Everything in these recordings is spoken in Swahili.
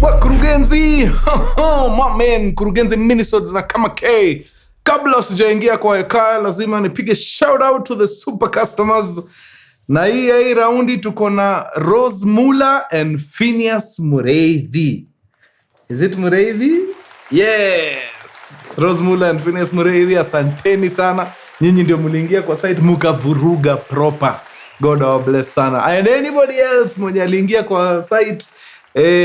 Mkurugenzi, my man, Mkurugenzi Minisodes na kama K. Kabla sijaingia kwa hekaya, lazima nipige shout out to the super customers. Na hii raundi tuko na Rose Muller and Phineas Mureithi. Is it Mureithi? Yes. Rose Muller and Phineas Mureithi, asanteni sana. Nyinyi ndio mliingia kwa site mukavuruga proper. God bless sana. And anybody else mwenye aliingia kwa site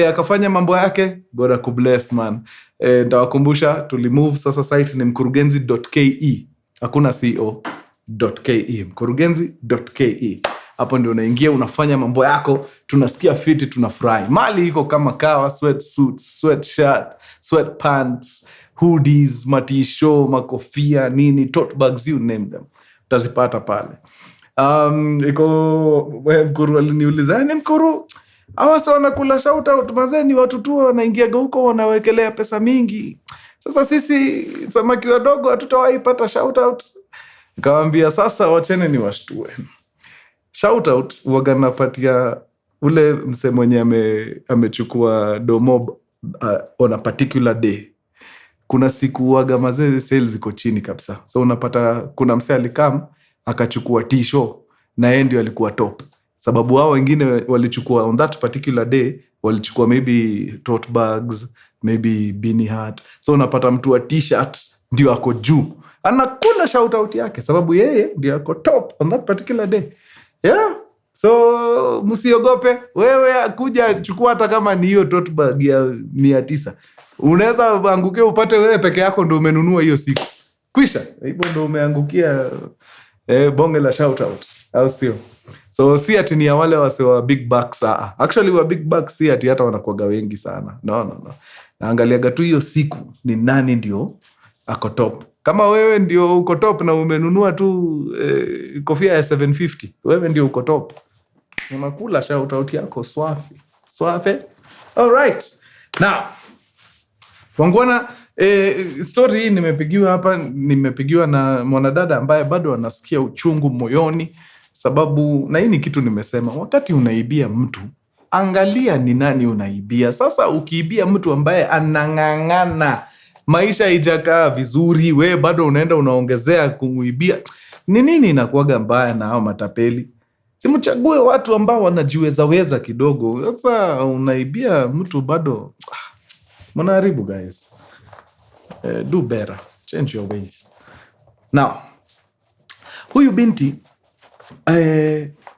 akafanya mambo yake, God bless man. Nitawakumbusha tulimove sasa site ni mkurugenzi.ke. Hakuna co.ke. mkurugenzi.ke. Hapo ndio unaingia unafanya mambo yako, tunasikia fiti, tunafurahi. Mali iko kama kawa, sweatsuits, sweatshirt, sweatpants, hoodies, matisho, makofia, nini, tote bags, you name them. Utazipata pale. Mkuru aliniuliza, "Ni Mkuru, hawa sawa nakula shout out, mazeni watu tu wanaingia huko wanawekelea pesa mingi. Sasa sisi samaki wadogo hatutawahi pata shout out." Nikamwambia sasa wachene ni washtue. Shout out waga napatia ule mse mwenye amechukua domo on a particular day. Kuna siku waga mazee sales ziko chini kabisa. So unapata kuna mse alikam akachukua t-shirt na yeye ndio alikuwa top. Sababu hao wengine walichukua on that particular day, walichukua maybe tote bags, maybe beanie hat. So unapata mtu wa t-shirt ndio ako juu. Anakula shout out yake sababu yeye ndio ako top on that particular day. Yeah. So msiogope, wewe kuja chukua hata kama ni hiyo tote bag ya 900. Unaweza angukia upate wewe peke yako ndio umenunua hiyo siku. Kwisha. Hivyo ndio umeangukia bonge la shout out. Au sio? So si ati ni wale wase wa big bucks. Actually wa big bucks si ati hata wanakuaga wengi sana. No. Naangaliaga tu hiyo siku ni nani ndio ako top. Kama wewe ndio uko top na umenunua tu kofia ya 750, wewe ndio uko top. Unakula shout out yako swafi. Swafi. All right. Now, wangwana, story hii nimepigiwa na mwanadada ambaye bado anasikia uchungu moyoni. Sababu, na hii ni kitu nimesema, wakati unaibia mtu, angalia ni nani unaibia. Sasa ukiibia mtu ambaye anang'ang'ana, maisha haijakaa vizuri, we bado unaenda unaongezea kumuibia, ni nini inakuwaga mbaya na hao matapeli? Simchague watu ambao wanajiweza kidogo. Sasa unaibia mtu bado, mnaharibu guys. Do better, change your ways. Now, huyu binti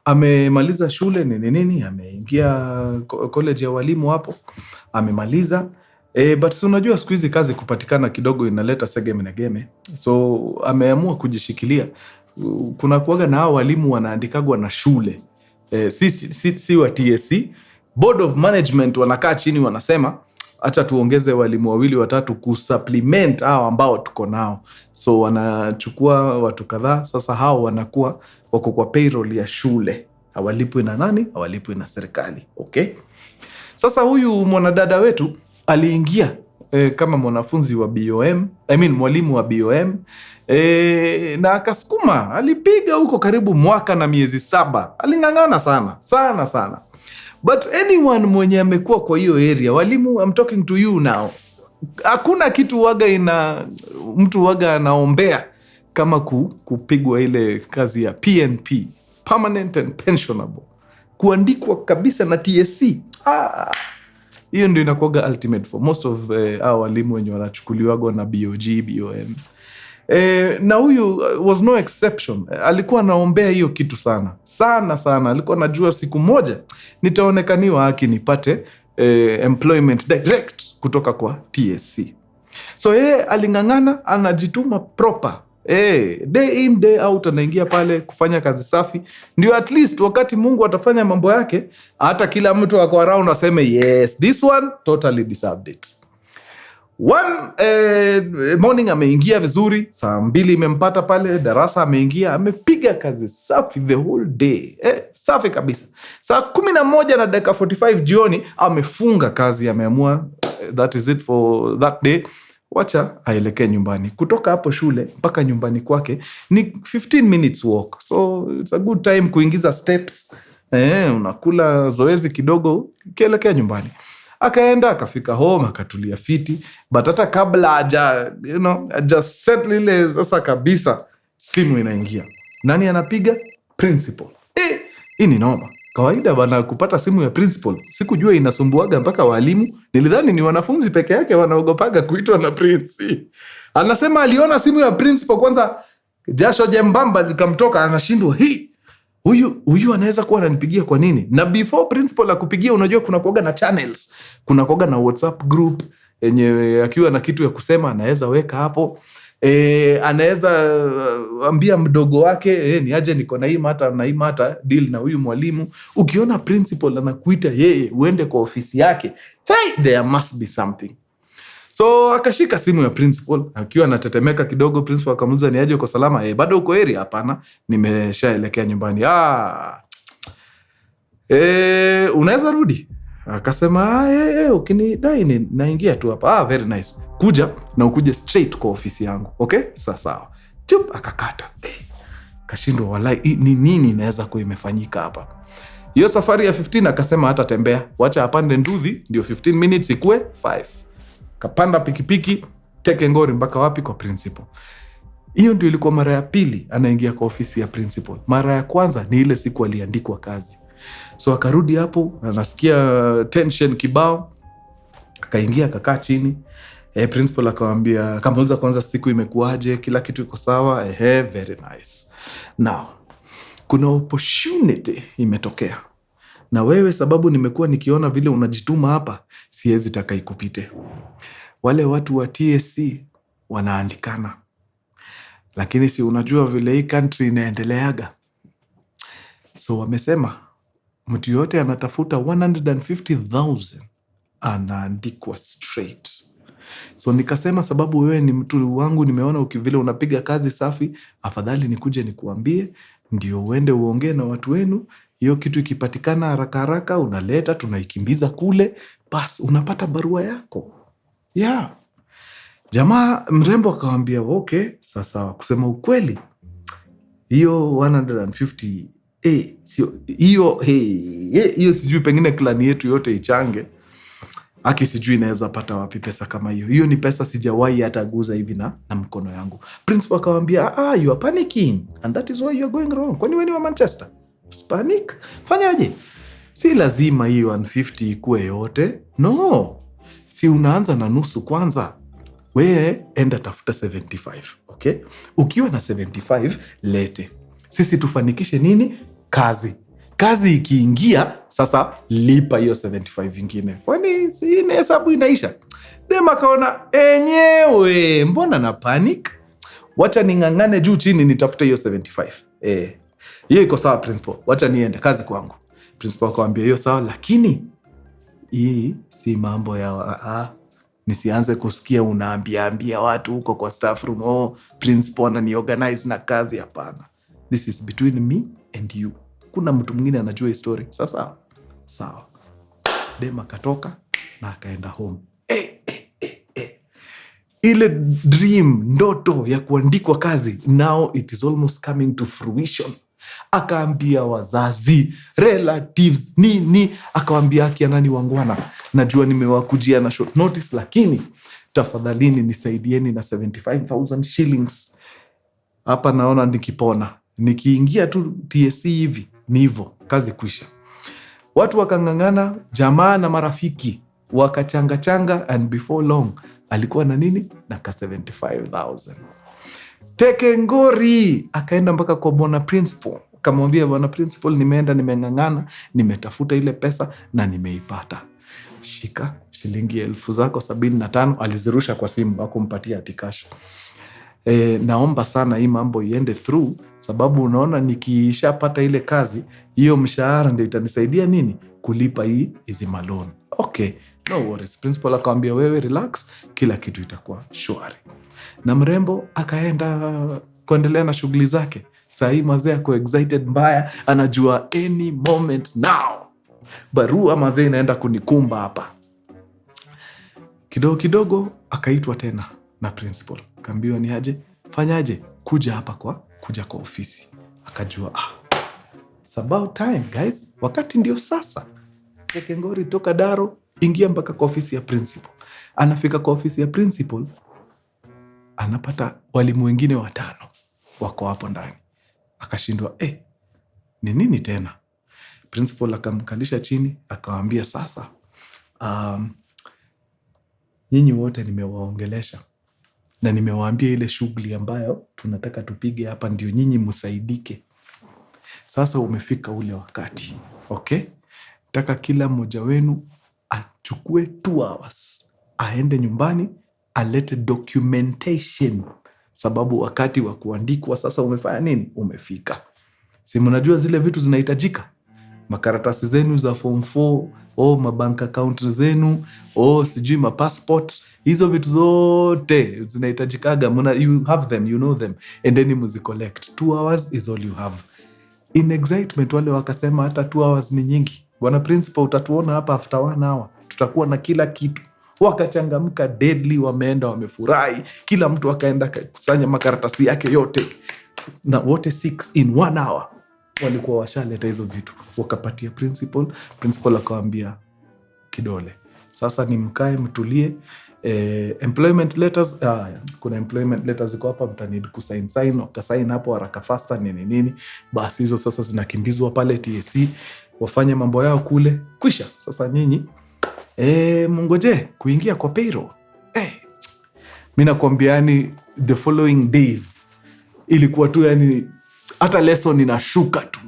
amemaliza shule nini, ameingia college ya walimu hapo, amemaliza. But unajua siku hizi kazi kupatikana kidogo inaleta segeme na geme. So ameamua kujishikilia. Kuna kuwaga na hao walimu wanaandikagwa na shule. Si wa TSC. Board of Management wanakaa chini wanasema, acha tuongeze walimu 2-3 kusupplement hao ambao tuko nao. So wanachukua watu kadhaa, sasa hao wanakuwa wako kwa payroll ya shule. Hawalipwi na nani? Hawalipwi na serikali. Okay? Sasa huyu mwanadada wetu aliingia kama mwanafunzi wa BOM, mwalimu wa BOM, na akasukuma, alipiga huko karibu mwaka na miezi 7. Aling'ang'ana sana. But anyone mwenye amekuwa kwa hiyo area, walimu, I'm talking to you now. Hakuna kitu mtu waga anaombea kama kupigwa ile kazi ya PNP, permanent and pensionable. Kuandikwa kabisa na TSC. Hiyo ndio inakuwaga ultimate for most of our walimu wenye wanachukuliwaga na BOG, BOM. Na huyu was no exception. Alikuwa anaombea hiyo kitu sana. Alikuwa anajua siku moja nitaonekaniwa haki nipate employment direct kutoka kwa TSC. So yeye aling'ang'ana, anajituma proper. Day in day out anaingia pale kufanya kazi safi. Ndio at least wakati Mungu atafanya mambo yake, hata kila mtu wako around aseme yes, this one totally deserved it. One morning ameingia vizuri, saa 2 imempata pale darasa, ameingia, amepiga kazi safi the whole day. Safi kabisa. Saa 11:45 jioni amefunga kazi, ameamua that is it for that day. Wacha aelekee nyumbani. Kutoka hapo shule mpaka nyumbani kwake ni 15 minutes walk. So it's a good time kuingiza steps. Unakula zoezi kidogo kielekea nyumbani. Akaenda akafika home akatulia fiti, but hata kabla aja settle ile sasa kabisa, simu inaingia. Nani anapiga? Principal. Hii ni noma. Kawaida bana kupata simu ya principal, sikujua inasumbuaga mpaka walimu. Nilidhani ni wanafunzi peke yake wanaogopaga kuitwa na prince. Anasema aliona simu ya principal, kwanza jasho jembamba likamtoka, anashindwa huyu anaweza kuwa ananipigia kwa nini? Na before principal akupigia, unajua kuna kuoga na channels, kuna kuoga na WhatsApp group yenye akiwa na kitu ya kusema anaweza weka hapo. Anaweza ambia mdogo wake ni aje, niko na hii mata deal na huyu mwalimu. Ukiona principal anakuita yeye uende kwa ofisi yake, there must be something. So akashika simu ya principal akiwa anatetemeka kidogo. Principal akamuuliza ni aje, uko salama? Bado uko area? Hapana, nimeshaelekea nyumbani. Unaweza rudi? Akasema ukinidai naingia tu hapa. Very nice, kuja na ukuje straight kwa ofisi yangu. Okay, sawa. Chup, akakata. Kashindwa, walai ni nini inaweza kuwa imefanyika hapa. Hiyo safari ya 15 akasema hata tembea, wacha apande nduthi ndio 15 minutes ikue 5. Kapanda pikipiki teke ngori mpaka wapi? Kwa principal. Hiyo ndio ilikuwa mara ya pili anaingia kwa ofisi ya principal. Mara ya kwanza ni ile siku aliandikwa kazi. So akarudi hapo, anasikia tension kibao, akaingia akakaa chini. Principal akamuuliza kwanza siku imekuaje, kila kitu iko sawa? Very nice. Now kuna opportunity imetokea, na wewe sababu nimekuwa nikiona vile unajituma hapa, siwezi taka ikupite. Wale watu wa TSC wanaandikana, lakini si unajua vile hii country inaendeleaga. So wamesema mtu yote anatafuta 150,000 anaandikwa straight. So nikasema sababu wewe ni mtu wangu, nimeona vile unapiga kazi safi, afadhali nikuje nikuambie ndio uende uongee na watu wenu. Hiyo kitu ikipatikana haraka unaleta, tunaikimbiza kule, bas unapata barua yako. Jamaa mrembo akamwambia okay, sasa kusema ukweli hiyo 150 hiyo sijui, pengine klani yetu yote ichange. Sijui inaweza pata wapi pesa kama hiyo. Hiyo ni pesa sijawahi hata guza hivi na mkono yangu. Principal akamwambia you are panicking and that is why you are going wrong. Kwani wewe ni wa Manchester? Panic. Fanyaje? Si lazima hiyo 150 ikue yote. No. Si unaanza na nusu kwanza. Wewe enda tafuta 75. Okay? Ukiwa na 75 lete. Sisi tufanikishe nini? Kazi ikiingia sasa lipa hiyo 75 ingine. Kwani si hesabu inaisha? Dema kaona enyewe mbona na panic? Wacha ningangane juu chini nitafute hiyo 75. Hiyo iko sawa principal. Wacha niende kazi kwangu. Principal akamwambia hiyo sawa, lakini hii si mambo ya nisianze kusikia unaambia watu huko kwa staff room principal ananiorganize na kazi. Hapana. This is between me and you. Kuna mtu mwingine anajua hii story. Sasa sawa. Dema katoka na akaenda home. Ile dream, ndoto ya kuandikwa kazi, now it is almost coming to fruition. Akaambia wazazi, relatives, nini, akawaambia nani wangwana, najua nimewakujia na short notice, lakini tafadhalini nisaidieni na 75,000 shillings. Hapa naona nikipona, nikiingia tu TSC hivi, ni hivyo, kazi kuisha. Watu wakangangana, jamaa na marafiki wakachanga, and before long alikuwa na nini? Na ka 75,000. Teke ngori, akaenda mpaka kwa bwana principal. Akamwambia bwana principal, nimeenda nimengangana, nimetafuta ile pesa na nimeipata. Shika shilingi 75,000. Alizirusha kwa simu, hakumpatia cash. Naomba sana hii mambo iende through, sababu unaona nikishapata ile kazi, hiyo mshahara ndio itanisaidia nini? Kulipa hizi maloni. Okay, no worries. Principal akamwambia wewe relax, kila kitu itakuwa shwari. Na mrembo akaenda kuendelea na shughuli zake. Saa hii mazee ako excited mbaya, anajua any moment now barua mazee inaenda kunikumba hapa. Kidogo akaitwa tena na principal. Kaambiwa ni aje, fanyaje, kuja kwa ofisi. Akajua it's about time guys, wakati ndio sasa. Teke ngori toka Daro ingia mpaka kwa ofisi ya principal. Anafika kwa ofisi ya principal, anapata walimu wengine 5 wako hapo ndani. Akashindwa, ni nini tena? Principal akamkalisha chini, akawaambia sasa, nyinyi wote nimewaongelesha na nimewaambia ile shughuli ambayo tunataka tupige hapa ndio nyinyi msaidike. Sasa umefika ule wakati. Okay? Nataka kila mmoja wenu achukue 2 hours. Aende nyumbani, alete documentation. Sababu wakati wa kuandikwa sasa umefanya nini? Umefika. Si mnajua zile vitu zinahitajika? Makaratasi zenu za form 4, mabank account zenu, sijui passport, hizo vitu zote zinahitajikaga. You have them, you know them, and then you collect. 2 hours is all you have. In excitement wale wakasema hata 2 hours ni nyingi. Bwana principal, utatuona hapa after 1 hour. Tutakuwa na kila kitu. Wakachangamka deadly, wameenda wamefurahi. Kila mtu akaenda kusanya makaratasi yake yote. Na wote 6 in 1 hour. Walikuwa washaleta hizo vitu. Wakapatia principal. Principal akawaambia kidole. Sasa ni mkae mtulie. Employment letters. Kuna employment letters ziko hapa, mtanidi kusign. Wakasign hapo haraka faster nini. Basi hizo sasa zinakimbizwa pale TSC. Wafanye mambo yao kule. Kwisha. Sasa nyinyi mungoje kuingia kwa payroll. Mimi nakwambiani the following days ilikuwa tu yani hata lesson inashuka tu.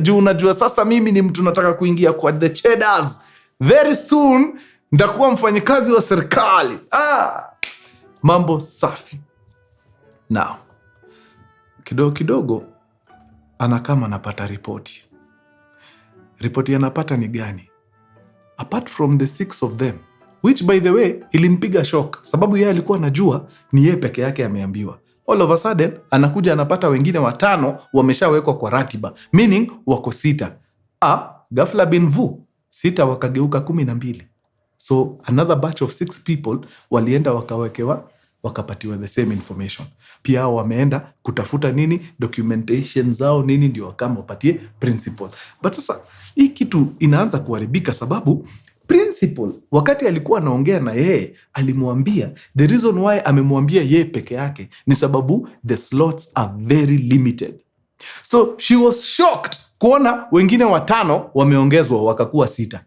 Juu unajua sasa mimi ni mtu nataka kuingia kwa the cheddars. Very soon nitakuwa mfanyikazi wa serikali. Mambo safi. Now kidogo anakama anapata ripoti. Ripoti anapata ni gani? Apart from the 6 of them, which by the way ilimpiga shock, sababu yeye alikuwa anajua ni yeye peke yake ameambiwa. All of a sudden anakuja anapata wengine 5 wameshawekwa kwa ratiba, meaning wako 6. Ghafla bin vu 6 wakageuka 12. So another batch of 6 people walienda wakawekewa, wakapatiwa the same information. Pia wameenda kutafuta nini, documentation zao nini, ndio wakama wapatie principal. But sasa hii kitu inaanza kuharibika, sababu principal wakati alikuwa anaongea na yeye alimwambia the reason why amemwambia yeye peke yake ni sababu the slots are very limited. So she was shocked kuona wengine 5 wameongezwa wakakuwa 6.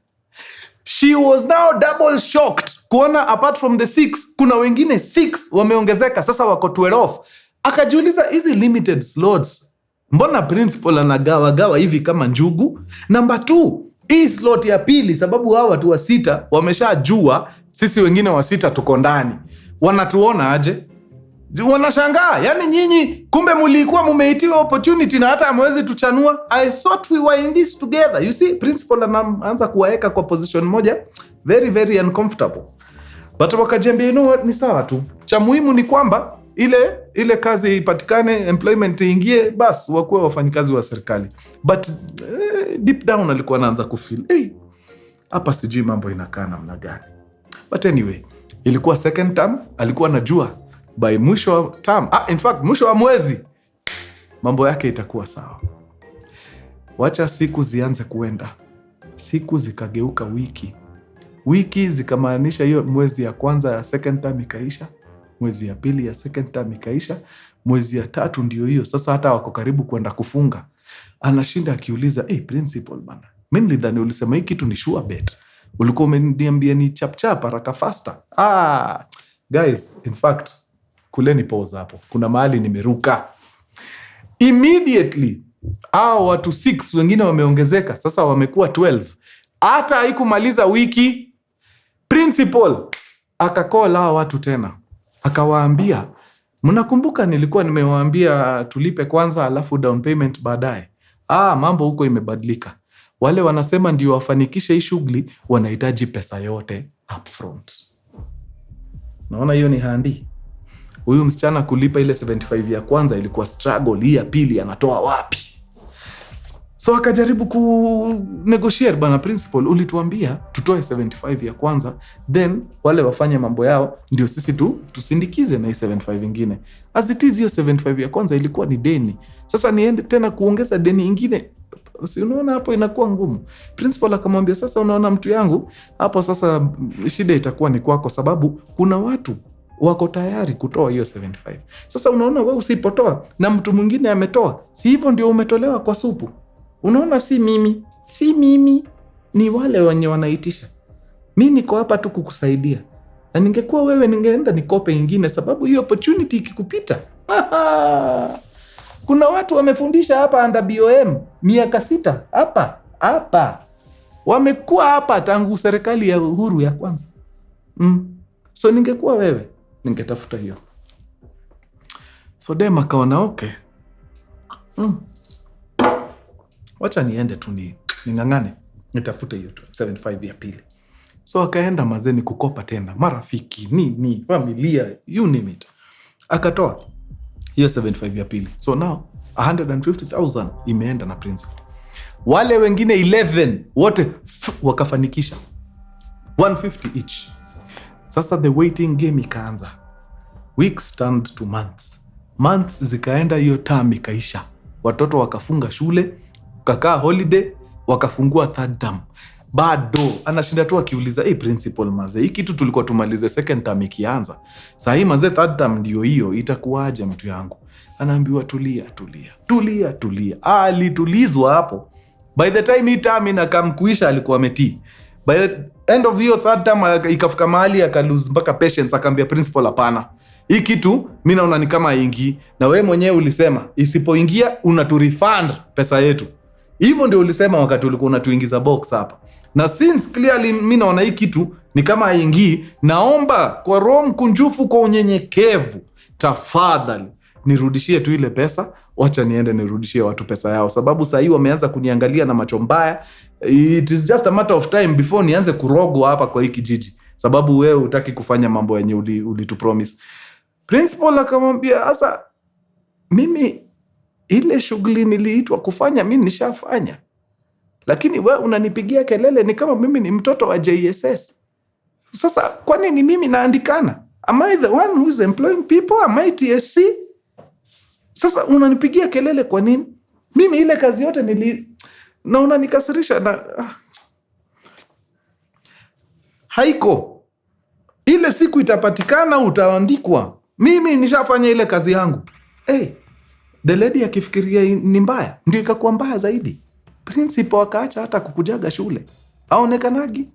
She was now double shocked kuona apart from the 6 kuna wengine 6 wameongezeka, sasa wako 12. Akajiuliza hizi limited slots, mbona principal anagawa hivi kama njugu? Number 2, hii slot ya pili, sababu hawa watu wa 6 wameshajua sisi wengine wa 6 tuko ndani. Wanatuona aje? Wanashangaa. Yani nyinyi kumbe mlikuwa mumeitiwa opportunity na hata hamwezi tuchanua. I thought we were in this together. You see, principal anaanza kuwaeka kwa position moja very very uncomfortable. But wakajambia ni sawa tu. Cha muhimu ni kwamba ile kazi ipatikane, employment ingie, bas wakuwe wafanyikazi wa serikali. But deep down alikuwa anaanza kufeel, hapa sijui mambo inakaa namna gani. But anyway, ilikuwa second term, alikuwa anajua by mwisho wa term, in fact mwisho wa mwezi mambo yake itakuwa sawa. Wacha siku zianze kuenda. Siku zikageuka wiki zikamaanisha hiyo mwezi ya kwanza ya second term ikaisha, mwezi ya pili ya second term ikaisha, mwezi ya 3 ndio hiyo sasa hata wako karibu kwenda kufunga. Anashinda akiuliza, principal bana, mimi nilidhani ulisema hii kitu ni sure bet, ulikuwa umeniambia ni chap haraka faster. Guys, in fact kuleni pause hapo, kuna mahali nimeruka. Immediately watu 6 wengine wameongezeka, sasa wamekuwa 12. Hata haikumaliza wiki, principal akakola watu tena, akawaambia, mnakumbuka nilikuwa nimewaambia tulipe kwanza alafu down payment baadaye? Mambo huko imebadilika. Wale wanasema ndio wafanikishe hii shughuli wanahitaji pesa yote upfront. Naona hiyo ni handi. Huyu msichana kulipa ile 75 ya kwanza ilikuwa struggle, hii ya pili anatoa wapi? So akajaribu ku-negotiate, bana principal, ulituambia tutoe 75 ya kwanza, then wale wafanye mambo yao, ndio sisi tusindikize na hii 75 ingine. As it is, hiyo 75 ya kwanza ilikuwa ni deni. Sasa niende tena kuongeza deni ingine Si unaona hapo inakuwa ngumu. Principal akamwambia, sasa unaona mtu yangu, hapo sasa shida itakuwa ni kwako, sababu kuna watu wako tayari kutoa hiyo 75. Sasa unaona wewe usipotoa na mtu mwingine ametoa, si hivyo ndio umetolewa kwa supu? Unaona, si mimi, ni wale wenye wanaitisha. Mimi niko hapa tu kukusaidia. Na ningekuwa wewe ningeenda nikope ingine, sababu hiyo opportunity ikikupita. Kuna watu wamefundisha hapa under BOM miaka 6 hapa. Wamekuwa hapa tangu serikali ya uhuru ya kwanza. So ningekuwa wewe ningetafuta hiyo. So dem akaona okay. Wacha niende tu ningangane nitafute hiyo 75 ya pili. So akaenda mazeni kukopa tena, marafiki, nini, familia, you name it. Akatoa hiyo 75 ya pili. So now 150,000 imeenda na principal. Wale wengine 11 wote wakafanikisha 150 each. Sasa the waiting game ikaanza. Weeks turned to months. Months zikaenda, hiyo term ikaisha. Watoto wakafunga shule, kakaa holiday, wakafungua third term. Bado anashinda tu akiuliza, principal maze, hii kitu tulikuwa tumalize second term ikianza. Sasa hii maze third term ndio hiyo, itakuwaje mtu yangu? Anaambiwa tulia. Alitulizwa hapo. By the time hii term inakamkuisha alikuwa ametii. By the end of hiyo third term ikafika mahali akalose mpaka patience, akaambia principal, hapana. Hii kitu mimi naona ni kama haingii, na wewe mwenyewe ulisema isipoingia unaturefund pesa yetu. Hivyo ndio ulisema wakati ulikuwa unatuingiza box hapa. Na since clearly mimi naona hii kitu ni kama haingii, naomba kwa roho mkunjufu, kwa unyenyekevu, tafadhali nirudishie tu ile pesa. Wacha niende nirudishie watu pesa yao, sababu sasa hii wameanza kuniangalia na macho mbaya. It is just a matter of time before nianze kurogwa hapa kwa hii kijiji, sababu wewe hutaki kufanya mambo yenye ulitupromise. Principal akamwambia, sasa mimi ile shughuli niliitwa kufanya mimi nishafanya, lakini wewe unanipigia kelele ni kama mimi ni mtoto wa JSS. Sasa kwa nini mimi naandikana? Am I the one who is employing people? Am I TSC? Sasa unanipigia kelele kwa nini? Mimi ile kazi yote na unanikasirisha na haiko. Ile siku itapatikana, utaandikwa. Mimi nishafanya ile kazi yangu. The lady akifikiria ni mbaya, ndio ikakuwa mbaya zaidi. Principal akaacha hata kukujaga shule. Aonekanagi.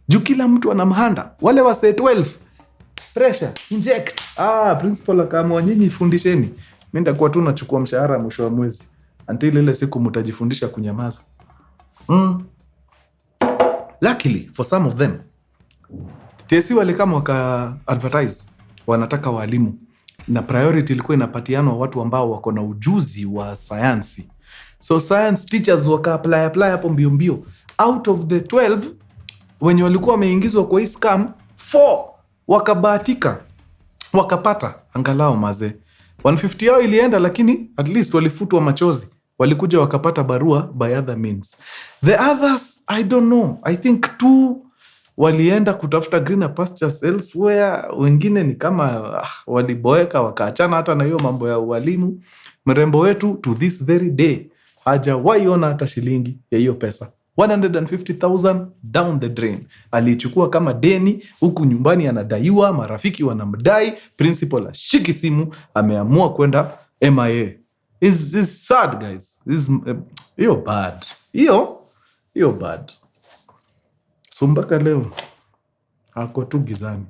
Juu kila mtu anamhanda. Wale wa set 12. Pressure, inject. Principal akaamua, nyinyi fundisheni. Mimi nitakuwa tu nachukua mshahara mwisho wa mwezi. Until ile siku mtajifundisha kunyamaza. Luckily for some of them, TSC wale kama waka advertise wanataka walimu, na priority ilikuwa inapatianwa watu ambao wako na ujuzi wa sayansi. So science teachers waka apply hapo mbio. Out of the 12 wenye walikuwa wameingizwa kwa hii scam, 4 wakabahatika, wakapata angalau maze 150 yao ilienda, lakini at least walifutwa machozi. Walikuja wakapata barua by other means. The others, I don't know. I think 2 walienda kutafuta greener pastures elsewhere. Wengine ni kama waliboeka wakaachana hata na hiyo mambo ya ualimu. Mrembo wetu to this very day hajawahi ona hata shilingi ya hiyo pesa. 150,000 down the drain. Alichukua kama deni, huku nyumbani anadaiwa, marafiki wanamdai, principal ashiki simu, ameamua kwenda MIA. Is sad guys. Hiyo bad. Hiyo bad. So mpaka leo ako tu gizani.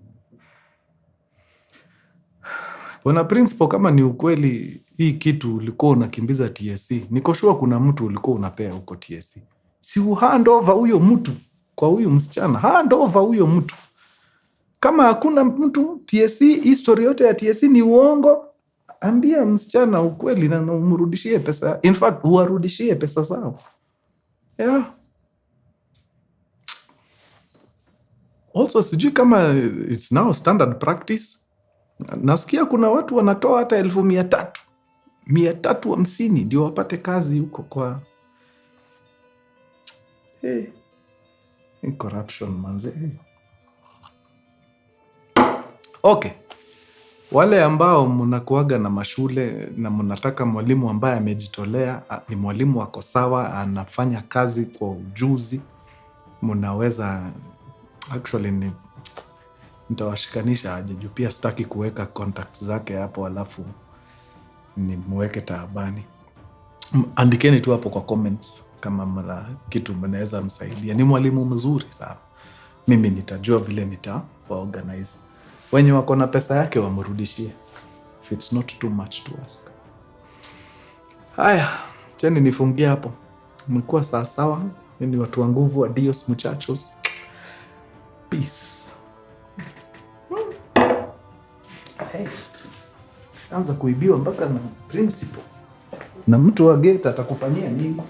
Bwana principal, kama ni ukweli hii kitu ulikuwa unakimbiza TSC, niko sure kuna mtu ulikuwa unapea huko TSC. Si hand over huyo mtu kwa huyo msichana. Hand over huyo mtu. Kama hakuna mtu TSC, history yote ya TSC ni uongo, ambia msichana ukweli na umrudishie pesa. In fact, uwarudishie pesa zao. Yeah. Also, sijui kama it's now standard practice. Nasikia kuna watu wanatoa hata 1,300. 350 ndio wapate kazi huko kwa corruption manze. Okay. Wale ambao mnakuaga na mashule na mnataka mwalimu ambaye amejitolea, ni mwalimu wako sawa, anafanya kazi kwa ujuzi, mnaweza actually nitawashikanisha aje juu pia sitaki kuweka contact zake hapo alafu ni muweke taabani. Andikeni tu hapo kwa comments kama mna kitu mnaweza msaidia. Ni mwalimu mzuri sana. Mimi nitajua vile nitawaorganize. Wenye wako na pesa yake wamrudishie. If it's not too much to ask. Haya, cheni nifungie hapo. Mlikuwa sawa. Ni watu wa nguvu. Adios muchachos. Peace. Hey. Anza kuibiwa mpaka na principal. Na mtu wa gate atakufanyia nini?